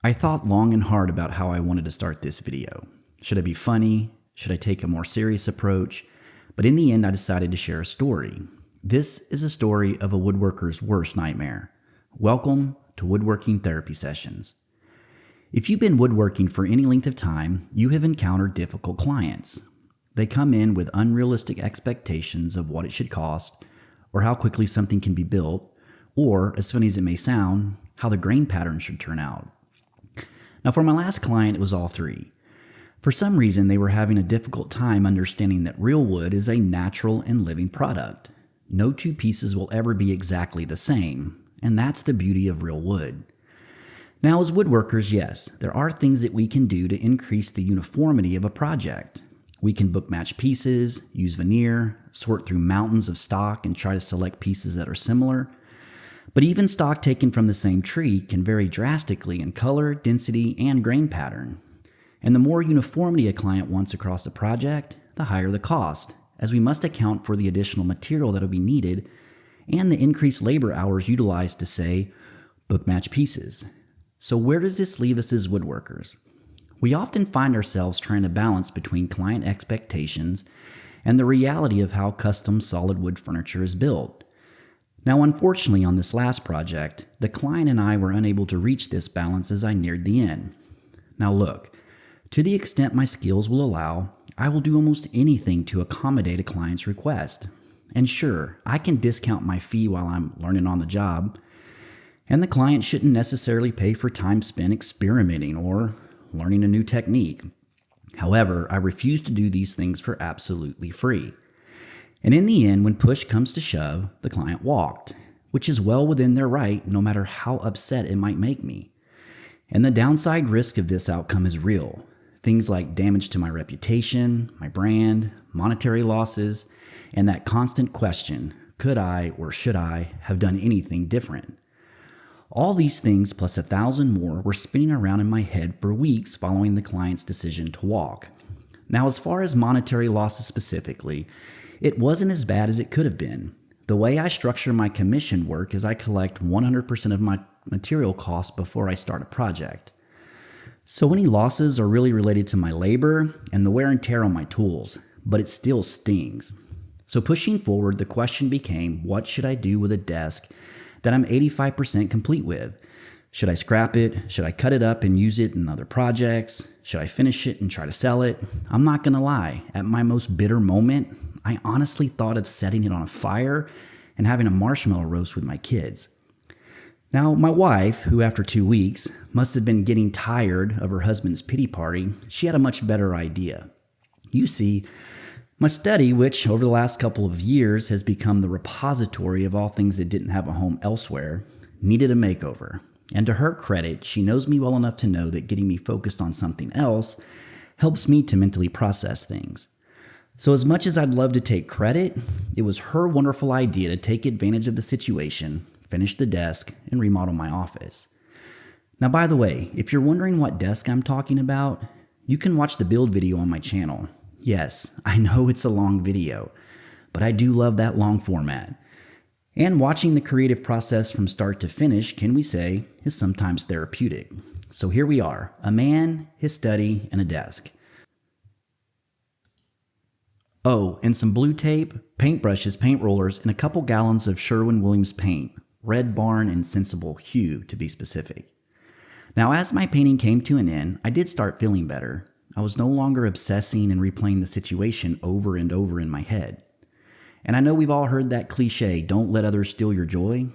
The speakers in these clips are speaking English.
I thought long and hard about how I wanted to start this video. Should I be funny? Should I take a more serious approach? But in the end, I decided to share a story. This is a story of a woodworker's worst nightmare. Welcome to Woodworking Therapy Sessions. If you've been woodworking for any length of time, you have encountered difficult clients. They come in with unrealistic expectations of what it should cost, or how quickly something can be built, or, as funny as it may sound, how the grain pattern should turn out. Now, for my last client, it was all three. For some reason, they were having a difficult time understanding that real wood is a natural and living product. No two pieces will ever be exactly the same, and that's the beauty of real wood. Now, as woodworkers, yes, there are things that we can do to increase the uniformity of a project. We can book match pieces, use veneer, sort through mountains of stock and try to select pieces that are similar. But even stock taken from the same tree can vary drastically in color, density, and grain pattern. And the more uniformity a client wants across a project, the higher the cost, as we must account for the additional material that will be needed and the increased labor hours utilized to, say, book match pieces. So where does this leave us as woodworkers? We often find ourselves trying to balance between client expectations and the reality of how custom solid wood furniture is built. Now, unfortunately, on this last project, the client and I were unable to reach this balance as I neared the end. Now look, to the extent my skills will allow, I will do almost anything to accommodate a client's request. And sure, I can discount my fee while I'm learning on the job, and the client shouldn't necessarily pay for time spent experimenting or learning a new technique. However, I refuse to do these things for absolutely free. And in the end, when push comes to shove, the client walked, which is well within their right no matter how upset it might make me. And the downside risk of this outcome is real. Things like damage to my reputation, my brand, monetary losses, and that constant question, could I or should I have done anything different? All these things plus 1,000 more were spinning around in my head for weeks following the client's decision to walk. Now, as far as monetary losses specifically, it wasn't as bad as it could have been. The way I structure my commission work is I collect 100% of my material costs before I start a project. So any losses are really related to my labor and the wear and tear on my tools, but it still stings. So pushing forward, the question became, what should I do with a desk that I'm 85% complete with? Should I scrap it? Should I cut it up and use it in other projects? Should I finish it and try to sell it? I'm not gonna lie, at my most bitter moment, I honestly thought of setting it on a fire and having a marshmallow roast with my kids. Now, my wife, who after 2 weeks must have been getting tired of her husband's pity party, she had a much better idea. You see, my study, which over the last couple of years has become the repository of all things that didn't have a home elsewhere, needed a makeover. And to her credit, she knows me well enough to know that getting me focused on something else helps me to mentally process things. So as much as I'd love to take credit, it was her wonderful idea to take advantage of the situation, finish the desk, and remodel my office. Now, by the way, if you're wondering what desk I'm talking about, you can watch the build video on my channel. Yes, I know it's a long video, but I do love that long format. And watching the creative process from start to finish, can we say, is sometimes therapeutic. So here we are, a man, his study, and a desk. Oh, and some blue tape, paintbrushes, paint rollers, and a couple gallons of Sherwin-Williams paint, Red Barn and Sensible Hue to be specific. Now, as my painting came to an end, I did start feeling better. I was no longer obsessing and replaying the situation over and over in my head. And I know we've all heard that cliche, don't let others steal your joy.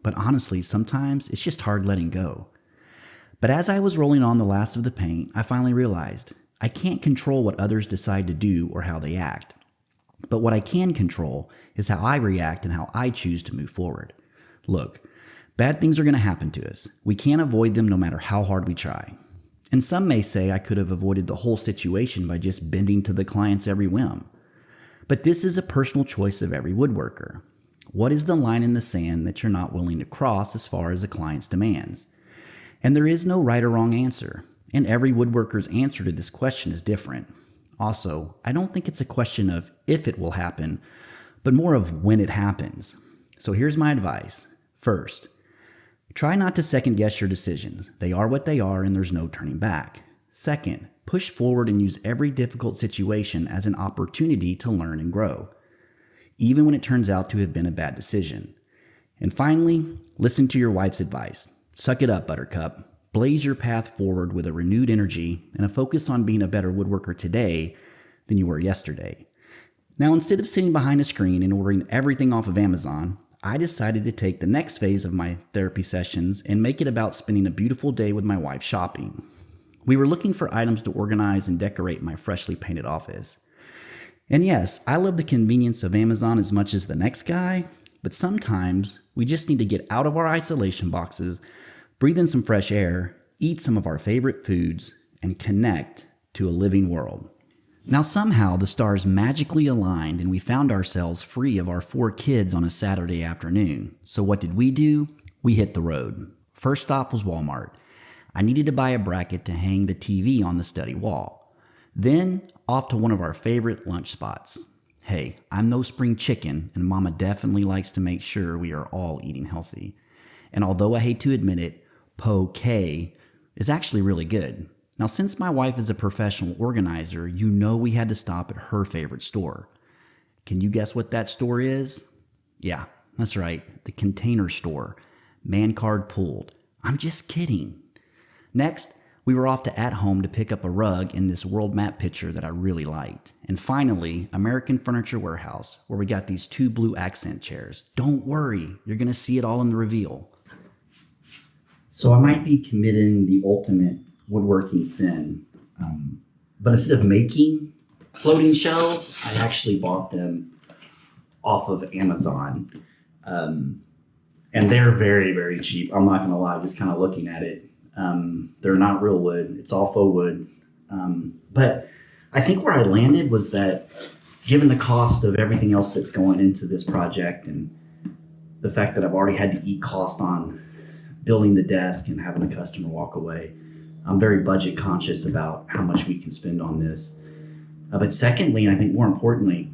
But honestly, sometimes it's just hard letting go. But as I was rolling on the last of the paint, I finally realized I can't control what others decide to do or how they act. But what I can control is how I react and how I choose to move forward. Look, bad things are going to happen to us. We can't avoid them no matter how hard we try. And some may say I could have avoided the whole situation by just bending to the client's every whim. But this is a personal choice of every woodworker. What is the line in the sand that you're not willing to cross as far as the client's demands? And there is no right or wrong answer, and every woodworker's answer to this question is different. Also, I don't think it's a question of if it will happen, but more of when it happens. So here's my advice. First, Try not to second guess your decisions. They are what they are and there's no turning back. Second, push forward and use every difficult situation as an opportunity to learn and grow, even when it turns out to have been a bad decision. And finally, listen to your wife's advice. Suck it up, Buttercup. Blaze your path forward with a renewed energy and a focus on being a better woodworker today than you were yesterday. Now, instead of sitting behind a screen and ordering everything off of Amazon, I decided to take the next phase of my therapy sessions and make it about spending a beautiful day with my wife shopping. We were looking for items to organize and decorate my freshly painted office. And yes, I love the convenience of Amazon as much as the next guy, but sometimes we just need to get out of our isolation boxes, breathe in some fresh air, eat some of our favorite foods, and connect to a living world. Now somehow the stars magically aligned and we found ourselves free of our 4 kids on a Saturday afternoon. So what did we do? We hit the road. First stop was Walmart. I needed to buy a bracket to hang the TV on the study wall. Then off to one of our favorite lunch spots. Hey, I'm no spring chicken, and Mama definitely likes to make sure we are all eating healthy. And although I hate to admit it, poke is actually really good. Now, since my wife is a professional organizer, you know we had to stop at her favorite store. Can you guess what that store is? Yeah, that's right, the Container Store. Man card pulled. I'm just kidding. Next, we were off to At Home to pick up a rug in this world map picture that I really liked. And finally, American Furniture Warehouse, where we got these 2 blue accent chairs. Don't worry, you're going to see it all in the reveal. So I might be committing the ultimate woodworking sin, but instead of making floating shelves, I actually bought them off of Amazon, and they're very, very cheap. I'm not gonna lie, just kind of looking at it, they're not real wood, it's all faux wood, but I think where I landed was that given the cost of everything else that's going into this project and the fact that I've already had to eat cost on building the desk and having the customer walk away, I'm very budget conscious about how much we can spend on this. But secondly, and I think more importantly,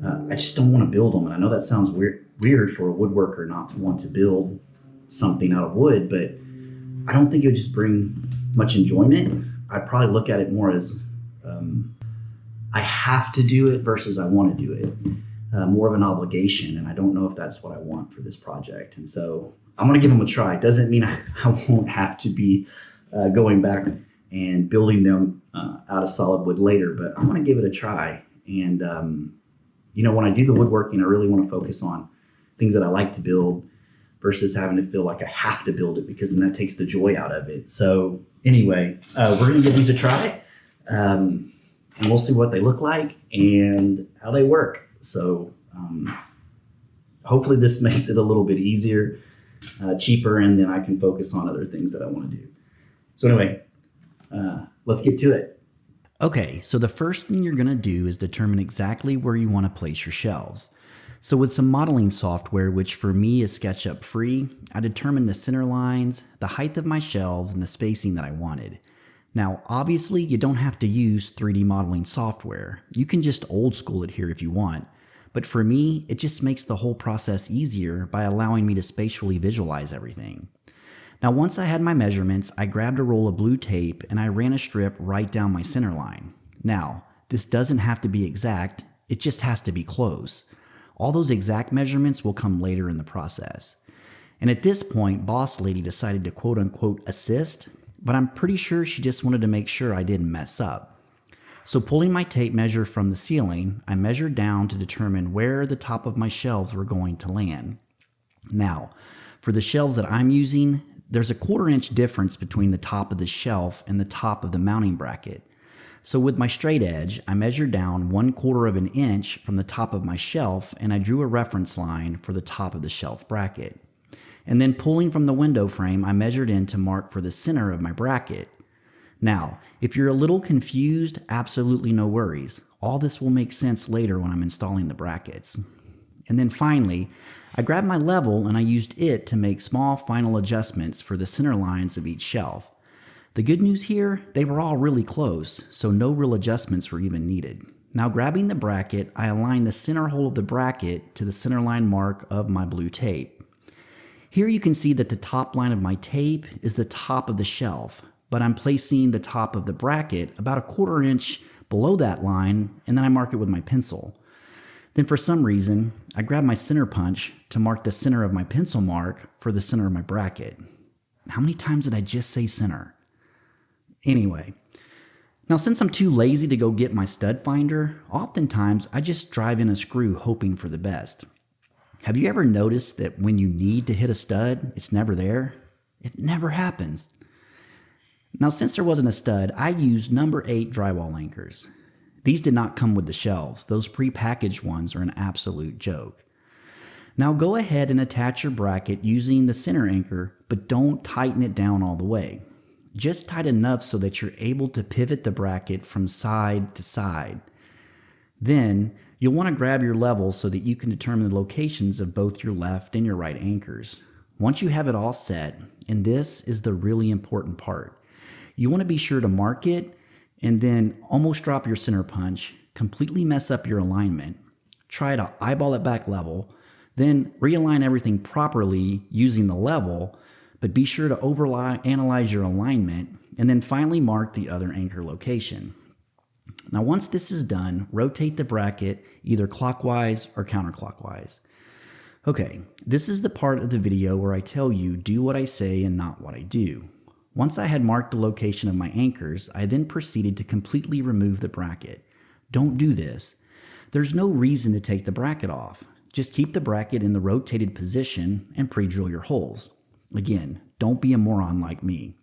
I just don't want to build them. And I know that sounds weird for a woodworker not to want to build something out of wood, but I don't think it would just bring much enjoyment. I'd probably look at it more as I have to do it versus I want to do it. More of an obligation, and I don't know if that's what I want for this project. And so I'm going to give them a try. It doesn't mean I won't have to be going back and building them out of solid wood later, but I'm going to give it a try. And, when I do the woodworking, I really want to focus on things that I like to build versus having to feel like I have to build it, because then that takes the joy out of it. So anyway, we're going to give these a try, and we'll see what they look like and how they work. So hopefully this makes it a little bit easier, cheaper, and then I can focus on other things that I want to do. So anyway, let's get to it. Okay, so the first thing you're going to do is determine exactly where you want to place your shelves. So with some modeling software, which for me is SketchUp free, I determined the center lines, the height of my shelves, and the spacing that I wanted. Now, obviously, you don't have to use 3D modeling software. You can just old school it here if you want. But for me, it just makes the whole process easier by allowing me to spatially visualize everything. Now, once I had my measurements, I grabbed a roll of blue tape and I ran a strip right down my center line. Now, this doesn't have to be exact, it just has to be close. All those exact measurements will come later in the process. And at this point, Boss Lady decided to quote unquote assist, but I'm pretty sure she just wanted to make sure I didn't mess up. So pulling my tape measure from the ceiling, I measured down to determine where the top of my shelves were going to land. Now, for the shelves that I'm using, there's a 1/4 inch difference between the top of the shelf and the top of the mounting bracket. So with my straight edge, I measured down 1/4 of an inch from the top of my shelf, and I drew a reference line for the top of the shelf bracket. And then pulling from the window frame, I measured in to mark for the center of my bracket. Now, if you're a little confused, absolutely no worries. All this will make sense later when I'm installing the brackets. And then finally, I grabbed my level and I used it to make small final adjustments for the center lines of each shelf. The good news here, they were all really close, so no real adjustments were even needed. Now grabbing the bracket, I aligned the center hole of the bracket to the center line mark of my blue tape. Here you can see that the top line of my tape is the top of the shelf, but I'm placing the top of the bracket about 1/4 inch below that line, and then I mark it with my pencil. Then for some reason, I grab my center punch to mark the center of my pencil mark for the center of my bracket. How many times did I just say center? Anyway, now since I'm too lazy to go get my stud finder, oftentimes I just drive in a screw hoping for the best. Have you ever noticed that when you need to hit a stud, it's never there? It never happens. Now since there wasn't a stud, I used number 8 drywall anchors. These did not come with the shelves. Those pre-packaged ones are an absolute joke. Now go ahead and attach your bracket using the center anchor, but don't tighten it down all the way. Just tight enough so that you're able to pivot the bracket from side to side. Then you'll want to grab your level so that you can determine the locations of both your left and your right anchors. Once you have it all set, and this is the really important part, you want to be sure to mark it and then almost drop your center punch, completely mess up your alignment. Try to eyeball it back level, then realign everything properly using the level, but be sure to analyze your alignment, and then finally mark the other anchor location. Now once this is done, rotate the bracket either clockwise or counterclockwise. Okay, this is the part of the video where I tell you do what I say and not what I do. Once I had marked the location of my anchors, I then proceeded to completely remove the bracket. Don't do this. There's no reason to take the bracket off. Just keep the bracket in the rotated position and pre-drill your holes. Again, don't be a moron like me.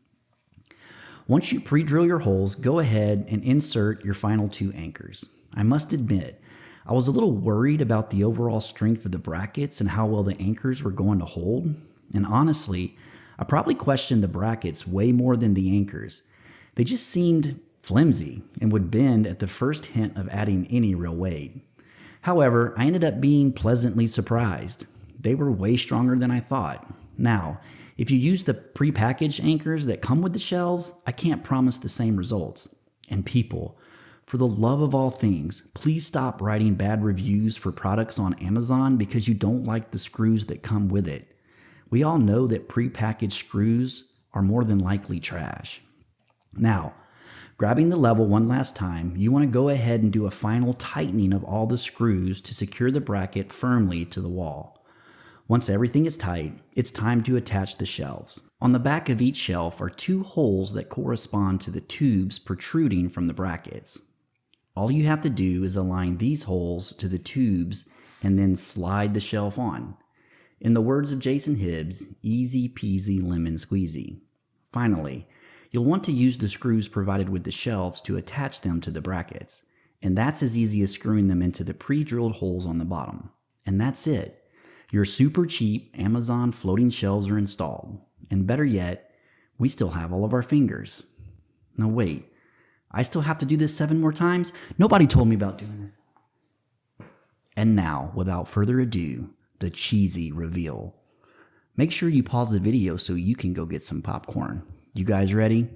Once you pre-drill your holes, go ahead and insert your final 2 anchors. I must admit, I was a little worried about the overall strength of the brackets and how well the anchors were going to hold. And honestly, I probably questioned the brackets way more than the anchors. They just seemed flimsy and would bend at the first hint of adding any real weight. However, I ended up being pleasantly surprised. They were way stronger than I thought. Now, if you use the pre-packaged anchors that come with the shelves, I can't promise the same results. And people, for the love of all things, please stop writing bad reviews for products on Amazon because you don't like the screws that come with it. We all know that pre-packaged screws are more than likely trash. Now, grabbing the level one last time, you want to go ahead and do a final tightening of all the screws to secure the bracket firmly to the wall. Once everything is tight, it's time to attach the shelves. On the back of each shelf are 2 holes that correspond to the tubes protruding from the brackets. All you have to do is align these holes to the tubes and then slide the shelf on. In the words of Jason Hibbs, easy peasy lemon squeezy. Finally, you'll want to use the screws provided with the shelves to attach them to the brackets, and that's as easy as screwing them into the pre-drilled holes on the bottom. And that's it. Your super cheap Amazon floating shelves are installed. And better yet, we still have all of our fingers. No, wait. I still have to do this 7 more times? Nobody told me about doing this. And now, without further ado, the cheesy reveal. Make sure you pause the video so you can go get some popcorn. You guys ready?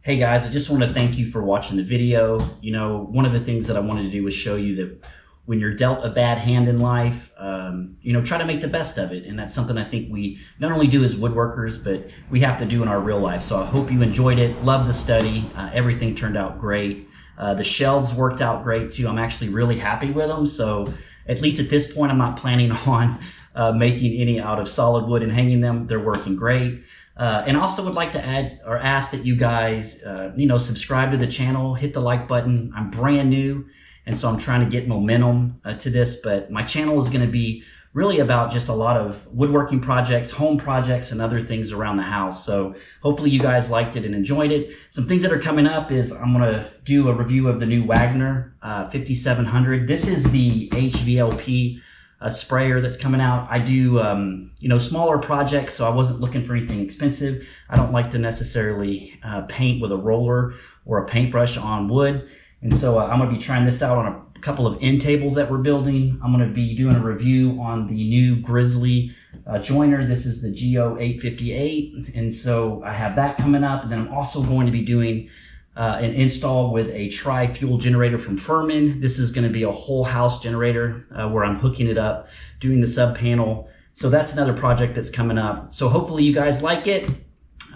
Hey guys, I just want to thank you for watching the video. You know, one of the things that I wanted to do was show you that when you're dealt a bad hand in life, you know, try to make the best of it. And that's something I think we not only do as woodworkers, but we have to do in our real life. So I hope you enjoyed it. Love the study. Everything turned out great. The shelves worked out great too. I'm actually really happy with them. So at least at this point, I'm not planning on making any out of solid wood and hanging them. They're working great. And I also would like to add or ask that you guys, you know, subscribe to the channel, hit the like button. I'm brand new, and so I'm trying to get momentum to this, but my channel is going to be really about just a lot of woodworking projects, home projects, and other things around the house. So hopefully you guys liked it and enjoyed it. Some things that are coming up is I'm going to do a review of the new Wagner 5700. This is the HVLP sprayer that's coming out. I do, you know, smaller projects, so I wasn't looking for anything expensive. I don't like to necessarily paint with a roller or a paintbrush on wood. And so I'm going to be trying this out on a couple of end tables that we're building. I'm going to be doing a review on the new Grizzly joiner. This is the GO858. And so I have that coming up. And then I'm also going to be doing an install with a tri-fuel generator from Furman. This is going to be a whole house generator where I'm hooking it up, doing the sub panel. So that's another project that's coming up. So hopefully you guys like it.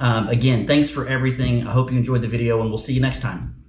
Again, thanks for everything. I hope you enjoyed the video, and we'll see you next time.